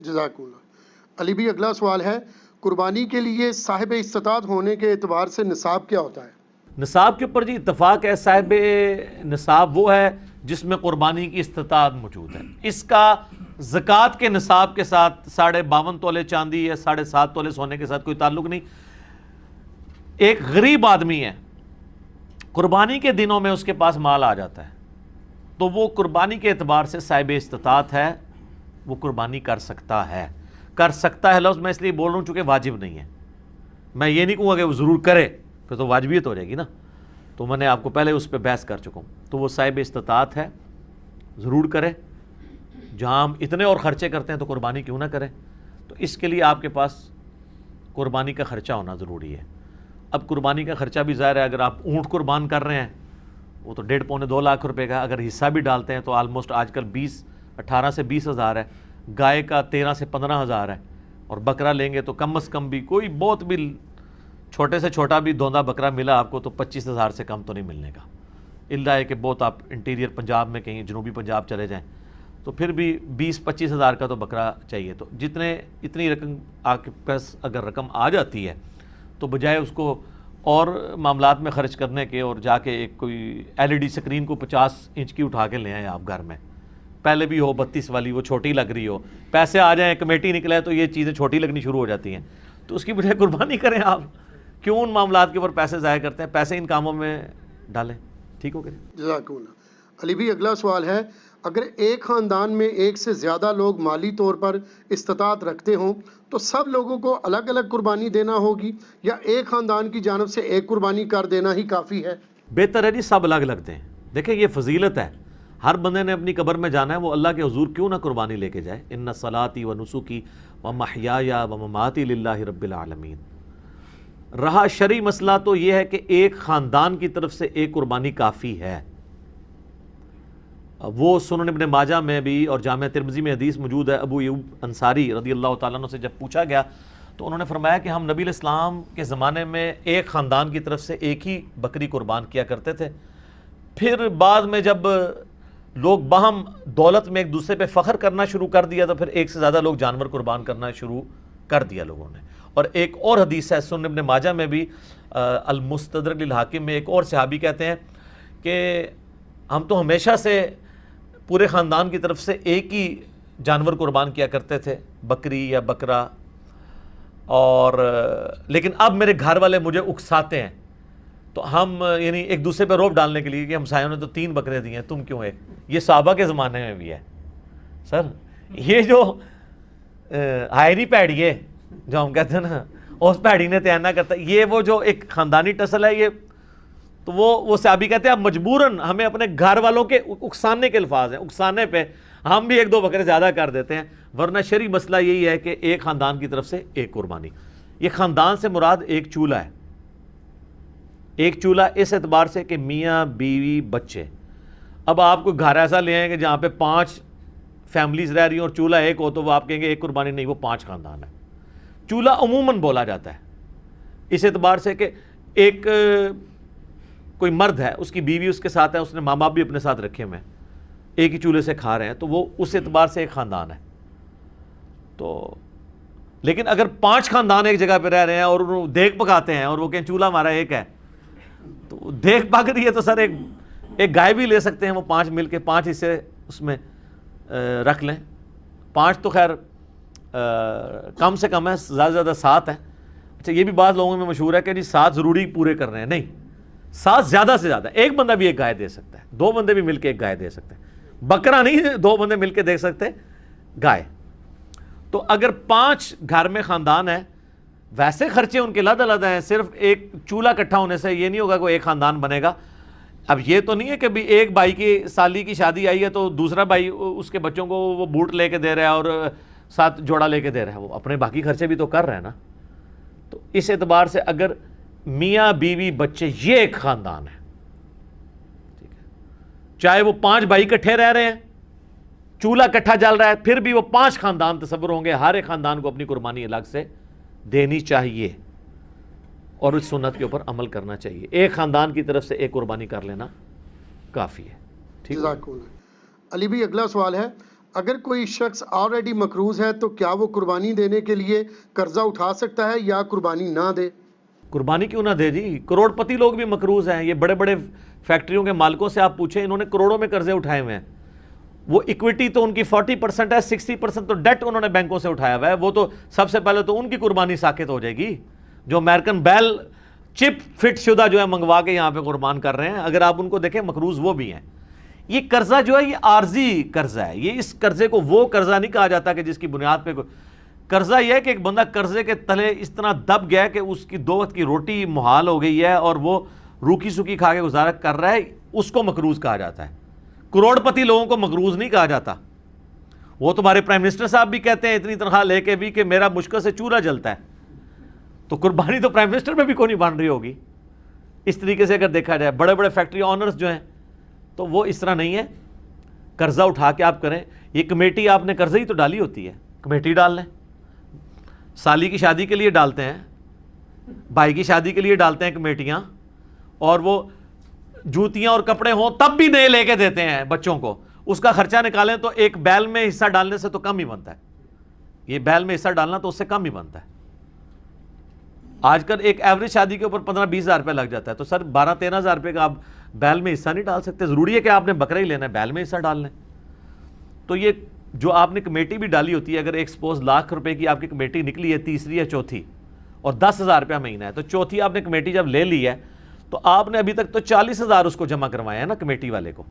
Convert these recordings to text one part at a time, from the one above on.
جزاک اللہ۔ علی بھی اگلا سوال ہے، قربانی کے لیے صاحب استطاعت ہونے کے اعتبار سے نصاب کیا ہوتا ہے؟ نصاب کے اوپر جی اتفاق ہے، صاحب نصاب وہ ہے جس میں قربانی کی استطاعت موجود ہے۔ اس کا زکوٰۃ کے نصاب کے ساتھ 52.5 تولے چاندی یا 7.5 تولے سونے کے ساتھ کوئی تعلق نہیں۔ ایک غریب آدمی ہے، قربانی کے دنوں میں اس کے پاس مال آ جاتا ہے، تو وہ قربانی کے اعتبار سے صاحب استطاعت ہے، وہ قربانی کر سکتا ہے۔ کر سکتا ہے لفظ میں اس لیے بول رہا ہوں چونکہ واجب نہیں ہے، میں یہ نہیں کہوں گا کہ وہ ضرور کرے، پھر تو واجبیت ہو جائے گی نا، تو میں نے آپ کو پہلے اس پہ بحث کر چکا ہوں۔ تو وہ صاحب استطاعت ہے، ضرور کرے۔ جہاں ہم اتنے اور خرچے کرتے ہیں تو قربانی کیوں نہ کریں؟ تو اس کے لیے آپ کے پاس قربانی کا خرچہ ہونا ضروری ہے۔ اب قربانی کا خرچہ بھی ظاہر ہے، اگر آپ اونٹ قربان کر رہے ہیں وہ تو 1.5-2 لاکھ روپے کا، اگر حصہ بھی ڈالتے ہیں تو آلموسٹ آج کل 18 سے 20 ہزار ہے، گائے کا 13 سے 15 ہزار ہے، اور بکرا لیں گے تو کم از کم بھی کوئی بہت بھی چھوٹے سے چھوٹا بھی دوندا بکرا ملا آپ کو تو 25 ہزار سے کم تو نہیں ملنے کا، اللہ ہے کہ بہت آپ انٹیریئر پنجاب میں کہیں جنوبی پنجاب چلے جائیں تو پھر بھی 20-25 ہزار کا تو بکرا چاہیے۔ تو اتنی رقم آپ کے پاس اگر رقم آ جاتی ہے تو بجائے اس کو اور معاملات میں خرچ کرنے کے اور جا کے ایک کوئی LED سکرین کو 50 انچ کی اٹھا کے لے آئیں آپ گھر میں، پہلے بھی ہو 32 والی، وہ چھوٹی لگ رہی ہو، پیسے آ جائیں، کمیٹی نکلے تو یہ چیزیں چھوٹی لگنی شروع ہو جاتی ہیں، تو اس کی بجائے قربانی کریں آپ، کیوں ان معاملات کے اوپر پیسے ضائع کرتے ہیں؟ پیسے ان کاموں میں ڈالیں، ٹھیک ہو گیا؟ جزاک اللہ۔ علی بھی اگلا سوال ہے، اگر ایک خاندان میں ایک سے زیادہ لوگ مالی طور پر استطاعت رکھتے ہوں تو سب لوگوں کو الگ الگ قربانی دینا ہوگی یا ایک خاندان کی جانب سے ایک قربانی کر دینا ہی کافی ہے؟ بہتر ہے جی سب الگ الگ دیں۔ دیکھیں یہ فضیلت ہے، ہر بندے نے اپنی قبر میں جانا ہے، وہ اللہ کے حضور کیوں نہ قربانی لے کے جائے۔ ان صلاتی و نسکی و محیایا و مماتی للہ رب العالمین۔ رہا شرعی مسئلہ تو یہ ہے کہ ایک خاندان کی طرف سے ایک قربانی کافی ہے۔ وہ سنن ابن ماجہ میں بھی اور جامع ترمذی میں حدیث موجود ہے، ابو ایوب انصاری رضی اللہ تعالیٰ عنہ سے جب پوچھا گیا تو انہوں نے فرمایا کہ ہم نبی علیہ السلام کے زمانے میں ایک خاندان کی طرف سے ایک ہی بکری قربان کیا کرتے تھے، پھر بعد میں جب لوگ باہم دولت میں ایک دوسرے پہ فخر کرنا شروع کر دیا تو پھر ایک سے زیادہ لوگ جانور قربان کرنا شروع کر دیا لوگوں نے۔ اور ایک اور حدیث ہے سنن ابن ماجہ میں بھی، المستدرک للحاکم میں، ایک اور صحابی کہتے ہیں کہ ہم تو ہمیشہ سے پورے خاندان کی طرف سے ایک ہی جانور قربان کیا کرتے تھے، بکری یا بکرا، اور لیکن اب میرے گھر والے مجھے اکساتے ہیں، تو ہم یعنی ایک دوسرے پہ روب ڈالنے کے لیے کہ ہمسایوں نے تو 3 بکرے دیے ہیں، تم کیوں ایک؟ یہ صحابہ کے زمانے میں بھی ہے سر، یہ جو ہائری پیڑی ہے جو ہم کہتے ہیں نا، اس پیڑی نے تیانہ کرتا ہے، یہ وہ جو ایک خاندانی ٹسل ہے، یہ تو وہ صحابی کہتے ہیں اب مجبوراً ہمیں اپنے گھر والوں کے اکسانے کے الفاظ ہیں، اکسانے پہ ہم بھی 1-2 بکرے زیادہ کر دیتے ہیں، ورنہ شرعی مسئلہ یہی ہے کہ ایک خاندان کی طرف سے ایک قربانی۔ یہ خاندان سے مراد ایک چولہا ہے، ایک چولہا اس اعتبار سے کہ میاں بیوی بچے۔ اب آپ کو گھر ایسا لے آئیں کہ جہاں پہ 5 فیملیز رہ رہی ہیں اور چولہا ایک ہو تو وہ آپ کہیں گے ایک قربانی نہیں، وہ 5 خاندان ہے۔ چولہا عموماً بولا جاتا ہے اس اعتبار سے کہ ایک کوئی مرد ہے، اس کی بیوی اس کے ساتھ ہے، اس نے ماں باپ بھی اپنے ساتھ رکھے ہوئے ہیں، ایک ہی چولہے سے کھا رہے ہیں، تو وہ اس اعتبار سے ایک خاندان ہے۔ تو لیکن اگر 5 خاندان ایک جگہ پہ رہ رہے ہیں اور دیگ پکاتے ہیں اور وہ کہیں چولہا ہمارا ایک ہے، تو دیگ پک رہی ہے تو سر ایک گائے بھی لے سکتے ہیں، وہ 5 مل کے 5 حصے اس میں رکھ لیں۔ 5 تو خیر کم سے کم ہے، زیادہ سے زیادہ 7 ہے۔ اچھا یہ بھی بعض لوگوں میں مشہور ہے کہ جی 7 ضروری پورے کر رہے ہیں، نہیں، 7 زیادہ سے زیادہ، ایک بندہ بھی ایک گائے دے سکتا ہے، 2 بندے بھی مل کے ایک گائے دے سکتے ہیں، بکرا نہیں 2 بندے مل کے دے سکتے گائے۔ تو اگر 5 گھر میں خاندان ہے، ویسے خرچے ان کے علیحدہ علیحدہ ہیں، صرف ایک چولہا اکٹھا ہونے سے یہ نہیں ہوگا کہ ایک خاندان بنے گا۔ اب یہ تو نہیں ہے کہ بھی ایک بھائی کی سالی کی شادی آئی ہے تو دوسرا بھائی اس کے بچوں کو وہ بوٹ لے کے دے رہا ہے اور 7 جوڑا لے کے دے رہا ہے، وہ اپنے باقی خرچے بھی تو کر رہے ہیں نا۔ تو اس اعتبار سے اگر میاں بیوی بچے یہ ایک خاندان ہے، ٹھیک ہے، چاہے وہ 5 بھائی اکٹھے رہ رہے ہیں، چولہا اکٹھا جل رہا ہے، پھر بھی وہ 5 خاندان تصور ہوں گے، ہر ایک خاندان کو اپنی قربانی الگ سے دینی چاہیے اور اس سنت کے اوپر عمل کرنا چاہیے۔ ایک خاندان کی طرف سے ایک قربانی کر لینا کافی ہے، ٹھیک ہے۔ جزاک اللہ۔ علی بھی اگلا سوال ہے، اگر کوئی شخص آلریڈی مقروض ہے تو کیا وہ قربانی دینے کے لیے قرضہ اٹھا سکتا ہے یا قربانی نہ دے؟ قربانی کیوں نہ دے جی، کروڑ پتی لوگ بھی مقروض ہیں، یہ بڑے بڑے فیکٹریوں کے مالکوں سے آپ پوچھیں، انہوں نے کروڑوں میں قرضے اٹھائے ہوئے ہیں، وہ ایکویٹی تو ان کی 40% ہے، 60% تو ڈیٹ انہوں نے بینکوں سے اٹھایا ہوا ہے، وہ تو سب سے پہلے تو ان کی قربانی ساقط ہو جائے گی، جو امریکن بیل چپ فٹ شدہ جو ہے منگوا کے یہاں پہ قربان کر رہے ہیں، اگر آپ ان کو دیکھیں مقروض وہ بھی ہیں۔ یہ قرضہ جو ہے یہ عارضی قرضہ ہے، یہ اس قرضے کو وہ قرضہ نہیں کہا جاتا کہ جس کی بنیاد پہ قرضہ یہ ہے کہ ایک بندہ قرضے کے تلے اس طرح دب گیا کہ اس کی 2 وقت کی روٹی محال ہو گئی ہے اور وہ روکی سکی کھا کے گزارا کر رہا ہے، اس کو مقروض کہا جاتا ہے۔ کروڑ پتی لوگوں کو مقروض نہیں کہا جاتا۔ وہ تمہارے پرائم منسٹر صاحب بھی کہتے ہیں اتنی تنخواہ لے کے بھی کہ میرا مشکل سے چولہا جلتا ہے، تو قربانی تو پرائم منسٹر میں بھی کوئی نہیں بن رہی ہوگی۔ اس طریقے سے اگر دیکھا جائے بڑے بڑے فیکٹری آنرز جو ہیں تو وہ اس طرح نہیں ہے، قرضہ اٹھا کے آپ کریں۔ یہ کمیٹی آپ نے قرضے ہی تو ڈالی ہوتی ہے، کمیٹی ڈال لیں، سالی کی شادی کے لیے ڈالتے ہیں، بھائی کی شادی کے لیے ڈالتے ہیں کمیٹیاں، اور وہ جوتیاں اور کپڑے ہوں تب بھی نئے لے کے دیتے ہیں بچوں کو، اس کا خرچہ نکالیں تو ایک بیل میں حصہ ڈالنے سے تو کم ہی بنتا ہے، یہ بیل میں حصہ ڈالنا تو اس سے کم ہی بنتا ہے۔ آج کل ایک ایوریج شادی کے اوپر 15-20 ہزار روپے لگ جاتا ہے، تو سر 12-13 ہزار روپے کا آپ بیل میں حصہ نہیں ڈال سکتے، ضروری ہے کہ آپ نے بکرا ہی لینا ہے، بیل میں حصہ ڈال لیں۔ تو یہ جو آپ نے کمیٹی بھی ڈالی ہوتی ہے، اگر ایک سپوز لاکھ روپے کی آپ کی کمیٹی نکلی ہے، تیسری یا چوتھی، اور 10,000 روپیہ مہینہ ہے، تو چوتھی آپ نے کمیٹی جب لے لی ہے تو آپ نے ابھی تک تو 40,000 اس کو جمع کروایا ہے نا کمیٹی والے کو،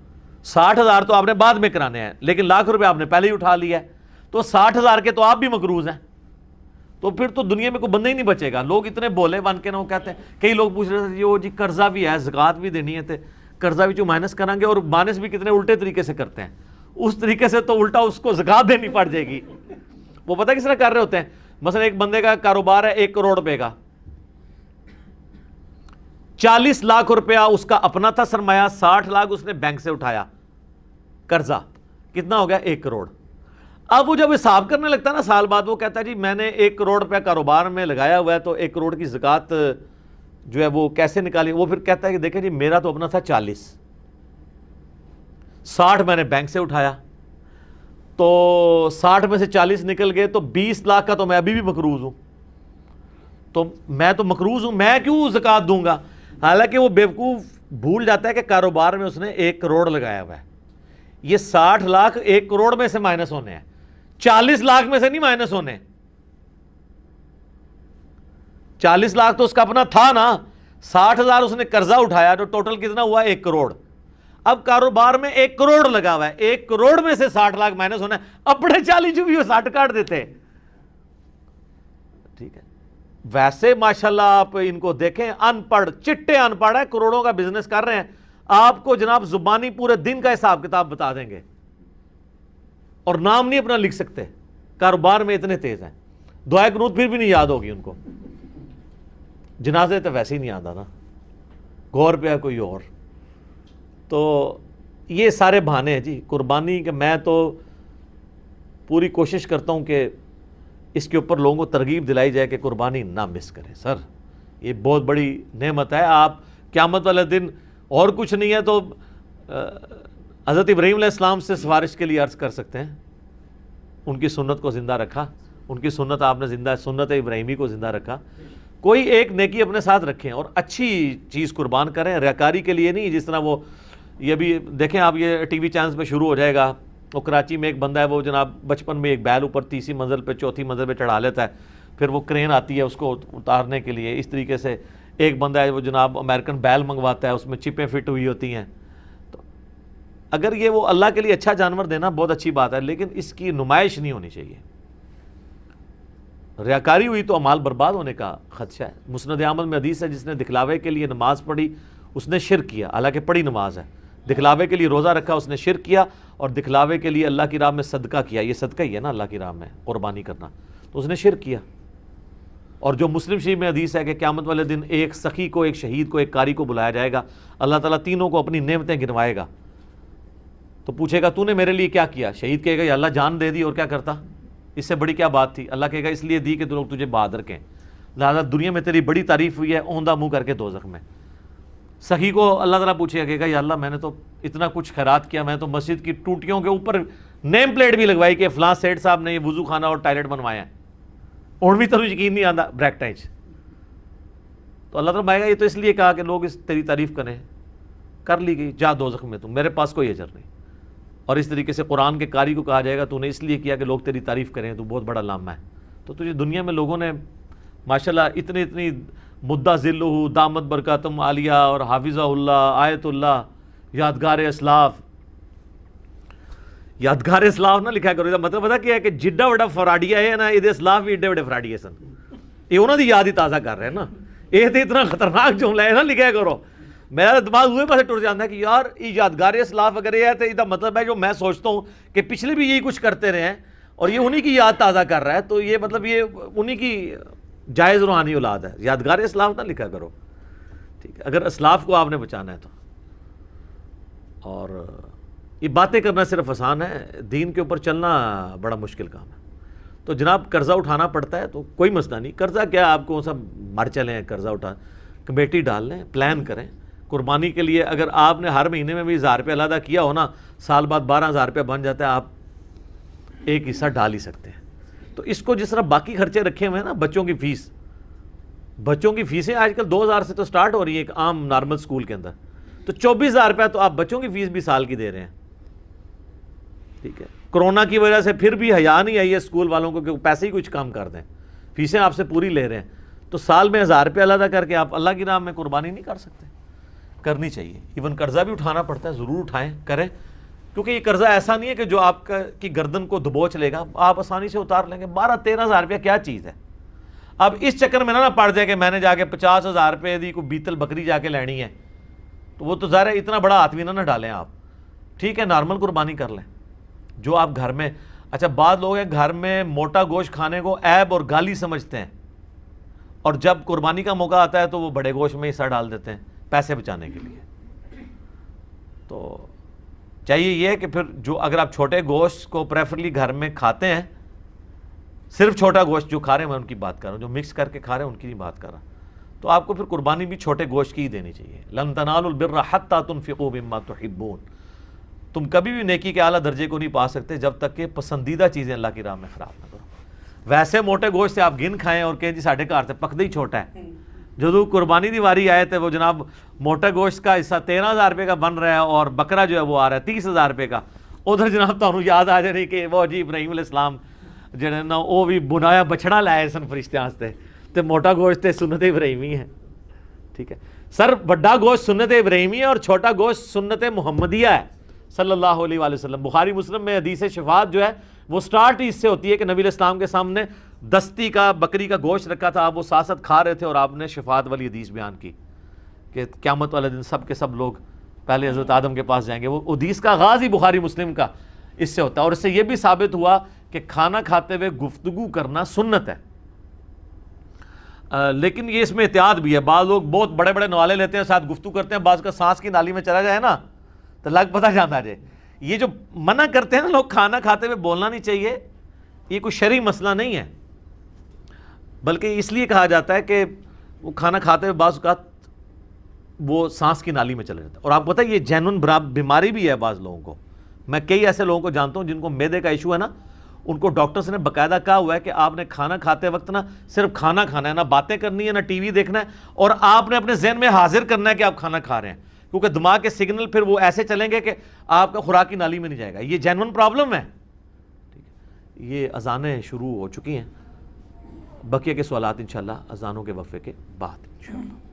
60,000 تو آپ نے بعد میں کرانے ہیں، لیکن لاکھ روپے آپ نے پہلے ہی اٹھا لیا ہے، تو 60,000 کے تو آپ بھی مقروض ہیں، تو پھر تو دنیا میں کوئی بندہ ہی نہیں بچے گا۔ لوگ اتنے بولے بن کے نہ کہتے ہیں، کئی لوگ پوچھ رہے تھے وہ جی قرضہ بھی ہے، زکوٰۃ بھی دینی ہے، قرضہ بھی جو مائنس کریں گے، اور مائنس بھی کتنے الٹے طریقے سے کرتے ہیں، اس طریقے سے تو الٹا اس کو زکوٰۃ دینی پڑ جائے گی۔ وہ پتہ کس طرح کر رہے ہوتے ہیں، مثلا ایک بندے کا کاروبار ہے 1 کروڑ روپے کا، 40 لاکھ روپیہ اس کا اپنا تھا سرمایہ، 60 لاکھ اس نے بینک سے اٹھایا قرضہ، کتنا ہو گیا 1 کروڑ۔ اب وہ جب حساب کرنے لگتا ہے نا سال بعد، وہ کہتا ہے جی میں نے 1 کروڑ روپیہ کاروبار میں لگایا ہوا ہے، تو 1 کروڑ کی زکوٰۃ جو ہے وہ کیسے نکالی؟ وہ پھر کہتا ہے کہ دیکھیں جی میرا تو اپنا تھا 40، 60 میں نے بینک سے اٹھایا، تو 60 میں سے 40 نکل گئے، تو 20 لاکھ کا تو میں ابھی بھی مقروض ہوں، تو میں تو مقروض ہوں، میں کیوں زکوٰۃ دوں گا؟ حالانکہ وہ بیوقوف بھول جاتا ہے کہ کاروبار میں اس نے 1 کروڑ لگایا ہوا ہے، یہ 60 لاکھ 1 کروڑ میں سے مائنس ہونے ہیں، 40 لاکھ میں سے نہیں مائنس ہونے۔ 40 لاکھ تو اس کا اپنا تھا نا، 60,000 اس نے قرضہ اٹھایا، تو ٹوٹل کتنا ہوا 1 کروڑ۔ اب کاروبار میں 1 کروڑ لگا ہوا ہے، 1 کروڑ میں سے 60 لاکھ مائنس ہونا ہے، اپنے 40 جو بھی وہ 60 کاٹ دیتے، ٹھیک ہے۔ ویسے ماشاءاللہ آپ ان کو دیکھیں، ان پڑھ چٹے ان پڑھ ہے، کروڑوں کا بزنس کر رہے ہیں، آپ کو جناب زبانی پورے دن کا حساب کتاب بتا دیں گے، اور نام نہیں اپنا لکھ سکتے، کاروبار میں اتنے تیز ہیں۔ دعائے قنوت پھر بھی نہیں یاد ہوگی ان کو، جنازے تو ویسے ہی نہیں آتا نا، غور پہ ہے کوئی اور۔ تو یہ سارے بہانے ہیں جی قربانی کے۔ میں تو پوری کوشش کرتا ہوں کہ اس کے اوپر لوگوں کو ترغیب دلائی جائے کہ قربانی نہ مس کریں۔ سر یہ بہت بڑی نعمت ہے، آپ قیامت والے دن اور کچھ نہیں ہے تو حضرت ابراہیم علیہ السلام سے سفارش کے لیے عرض کر سکتے ہیں، ان کی سنت کو زندہ رکھا، ان کی سنت آپ نے زندہ، سنت ابراہیمی کو زندہ رکھا۔ کوئی ایک نیکی اپنے ساتھ رکھیں اور اچھی چیز قربان کریں، ریاکاری کے لیے نہیں۔ جس طرح وہ یہ بھی دیکھیں آپ، یہ ٹی وی چینلز پہ شروع ہو جائے گا، وہ کراچی میں ایک بندہ ہے، وہ جناب بچپن میں ایک بیل اوپر 30 منزل پہ 4تھی منزل پہ چڑھا لیتا ہے، پھر وہ کرین آتی ہے اس کو اتارنے کے لیے۔ اس طریقے سے ایک بندہ ہے وہ جناب امریکن بیل منگواتا ہے، اس میں چپیں فٹ ہوئی ہوتی ہیں۔ تو اگر یہ وہ اللہ کے لیے اچھا جانور دینا بہت اچھی بات ہے، لیکن اس کی نمائش نہیں ہونی چاہیے۔ ریاکاری ہوئی تو اعمال برباد ہونے کا خدشہ ہے۔ مسند احمد میں حدیث ہے، جس نے دکھلاوے کے لیے نماز پڑھی اس نے شرک کیا، حالانکہ پڑھی نماز ہے۔ دکھلاوے کے لیے روزہ رکھا اس نے شرک کیا، اور دکھلاوے کے لیے اللہ کی راہ میں صدقہ کیا، یہ صدقہ ہی ہے نا اللہ کی راہ میں قربانی کرنا، تو اس نے شرک کیا۔ اور جو مسلم شریف میں حدیث ہے کہ قیامت والے دن ایک سخی کو، ایک شہید کو، ایک قاری کو بلایا جائے گا، اللہ تعالیٰ تینوں کو اپنی نعمتیں گنوائے گا، تو پوچھے گا تو نے میرے لیے کیا کیا؟ شہید کہے گا یا اللہ جان دے دی، اور کیا کرتا، اس سے بڑی کیا بات تھی؟ اللہ کہے گا اس لیے دی کہ لوگ تجھے بہادر کہیں، لہٰذا دنیا میں تیری بڑی تعریف ہوئی ہے، اوندا منہ کر کے دوزخ میں۔ سخی کو اللہ تعالیٰ پوچھے گا کہ یا اللہ میں نے تو اتنا کچھ خیرات کیا، میں تو مسجد کی ٹوٹیوں کے اوپر نیم پلیٹ بھی لگوائی کہ فلاں سیٹ صاحب نے یہ وضو خانہ اور ٹائلٹ بنوایا ہے، اور بھی تو یقین نہیں آتا بریکٹائن۔ تو اللہ تعالیٰ مائے گا یہ تو اس لیے کہا کہ لوگ اس تیری تعریف کریں، کر لی گئی، جا دوزخ میں تم، میرے پاس کوئی اجر نہیں۔ اور اس طریقے سے قرآن کے قاری کو کہا جائے گا تو نے اس لیے کیا کہ لوگ تیری تعریف کریں، تو بہت بڑا لامہ ہے۔ تو تجھے دنیا میں لوگوں نے ماشاءاللہ اتنی مدہ ذلہ دامت برکاتم عالیہ اور حافظہ اللہ، آیت اللہ، یادگار اسلاف، یادگار اسلاف نہ لکھا کرو، مطلب پتا کیا ہے کہ جڈا وڈا فراڈیا ہے نا، یہ اسلاف بھی ایڈے وڈے فراڈیے سن، یہ انہوں نے یاد ہی تازہ کر رہے ہیں نا، یہ تو اتنا خطرناک جملہ ہے نا لکھا کرو۔ میرا دماغ ہوئے پاسے ٹوٹ جاتا ہے کہ یار یہ یادگار اسلاف اگر یہ ہے تو یہ مطلب ہے جو میں سوچتا ہوں کہ پچھلے بھی یہی کچھ کرتے رہے ہیں اور یہ انہی کی یاد تازہ کر رہا ہے، تو یہ مطلب یہ انہی کی جائز روحانی اولاد ہے۔ یادگار اسلاف نہ لکھا کرو، ٹھیک ہے، اگر اسلاف کو آپ نے بچانا ہے تو۔ اور یہ باتیں کرنا صرف آسان ہے، دین کے اوپر چلنا بڑا مشکل کام ہے۔ تو جناب قرضہ اٹھانا پڑتا ہے تو کوئی مسئلہ نہیں، قرضہ کیا آپ کو سب مر چلیں، قرضہ اٹھا کمیٹی ڈال لیں، پلان کریں قربانی کے لیے۔ اگر آپ نے ہر مہینے میں بھی 1000 روپے علیحدہ کیا ہو نا، سال بعد 12000 روپے بن جاتا ہے، آپ ایک حصہ ڈال ہی سکتے ہیں۔ تو اس کو جس طرح باقی خرچے رکھے ہوئے ہیں نا، بچوں کی فیس، بچوں کی فیسیں آج کل 2000 سے تو سٹارٹ ہو رہی ہیں ایک عام نارمل سکول کے اندر، تو 24000 روپے تو آپ بچوں کی فیس بھی سال کی دے رہے ہیں، ٹھیک ہے۔ کرونا کی وجہ سے پھر بھی حیا نہیں آئی ہے اسکول والوں کو کہ پیسے ہی کچھ کم کر دیں، فیسیں آپ سے پوری لے رہے ہیں، تو سال میں 1000 روپے علیحدہ کر کے آپ اللہ کی راہ میں قربانی نہیں کر سکتے؟ کرنی چاہیے۔ ایون قرضہ بھی اٹھانا پڑتا ہے، ضرور اٹھائیں، کریں، کیونکہ یہ قرضہ ایسا نہیں ہے کہ جو آپ کی گردن کو دبوچ لے گا، آپ آسانی سے اتار لیں گے۔ 12-13 روپیہ کیا چیز ہے؟ اب اس چکر میں نہ پڑ جائے کہ میں نے جا کے 50,000 روپے دی کوئی بیتل بکری جا کے لینی ہے، تو وہ تو ظاہر ہے اتنا بڑا ہاتھ بھی نہ ڈالیں آپ، ٹھیک ہے، نارمل قربانی کر لیں جو آپ گھر میں۔ اچھا بعض لوگ ہیں گھر میں موٹا گوشت کھانے کو عیب اور گالی سمجھتے ہیں، اور جب قربانی کا موقع آتا ہے تو وہ بڑے گوشت میں حصہ ڈال دیتے ہیں پیسے بچانے کے لیے۔ تو چاہیے یہ کہ پھر جو اگر آپ چھوٹے گوشت کو پریفرلی گھر میں کھاتے ہیں، صرف چھوٹا گوشت جو کھا رہے ہیں میں ان کی بات کر رہا ہوں، جو مکس کر کے کھا رہے ہیں ان کی نہیں بات کر رہا، تو آپ کو پھر قربانی بھی چھوٹے گوشت کی ہی دینی چاہیے۔ لن تنالوا البر حتی تنفقوا مما تحبون، تم کبھی بھی نیکی کے اعلیٰ درجے کو نہیں پا سکتے جب تک کہ پسندیدہ چیزیں اللہ کی راہ میں خراب نہ کرو۔ ویسے موٹے گوشت سے آپ گن کھائیں اور کہیں جی ساڈے گھر سے پکدا ہی چھوٹا ہے، جدو قربانی دی واری آئے تھے وہ جناب موٹا گوشت کا حصہ 13,000 روپے کا بن رہا ہے اور بکرا جو ہے وہ آ رہا ہے 30,000 روپے کا، ادھر جناب تمہیں یاد آ جائے کہ وہ جی ابراہیم علیہ السلام جڑے نا وہ بھی بنایا بچڑا لائے سن فرشتیاں واسطے، تے موٹا گوشت تے سنت ابراہیمی ہے، ٹھیک ہے۔ سر بڑا گوشت سنت ابراہیمی ہے اور چھوٹا گوشت سنت محمدیہ ہے صلی اللہ علیہ وآلہ وسلم۔ بخاری مسلم میں حدیث شفاعت جو ہے وہ سٹارٹ ہی اس سے ہوتی ہے کہ نبی علیہ السلام کے سامنے دستی کا بکری کا گوشت رکھا تھا، آپ وہ ساتھ ساتھ کھا رہے تھے اور آپ نے شفاعت والی حدیث بیان کی کہ قیامت والے دن سب کے سب لوگ پہلے حضرت آدم کے پاس جائیں گے۔ وہ حدیث کا آغاز ہی بخاری مسلم کا اس سے ہوتا ہے، اور اس سے یہ بھی ثابت ہوا کہ کھانا کھاتے ہوئے گفتگو کرنا سنت ہے، لیکن یہ اس میں احتیاط بھی ہے۔ بعض لوگ بہت بڑے بڑے نوالے لیتے ہیں، ساتھ گفتگو کرتے ہیں، بعض کا سانس کی نالی میں چلا جائے نا تو لگ پتہ جانا جائے۔ یہ جو منع کرتے ہیں نا لوگ کھانا کھاتے ہوئے بولنا نہیں چاہیے، یہ کوئی شرعی مسئلہ نہیں ہے، بلکہ اس لیے کہا جاتا ہے کہ وہ کھانا کھاتے ہوئے بعض اوقات وہ سانس کی نالی میں چلے جاتا ہے۔ اور آپ کو پتہ ہے یہ جینون بیماری بھی ہے بعض لوگوں کو، میں کئی ایسے لوگوں کو جانتا ہوں جن کو معدے کا ایشو ہے نا، ان کو ڈاکٹرز نے باقاعدہ کہا ہوا ہے کہ آپ نے کھانا کھاتے وقت نا صرف کھانا کھانا ہے، نہ باتیں کرنی ہے، نہ ٹی وی دیکھنا ہے، اور آپ نے اپنے ذہن میں حاضر کرنا ہے کہ آپ کھانا کھا رہے ہیں، کیونکہ دماغ کے سگنل پھر وہ ایسے چلیں گے کہ آپ کا خوراک کی نالی میں نہیں جائے گا۔ یہ جینون پرابلم ہے، ٹھیک ہے۔ یہ اذانیں شروع ہو چکی ہیں، بقیہ کے سوالات انشاءاللہ اذانوں کے وقفے کے بعد انشاءاللہ۔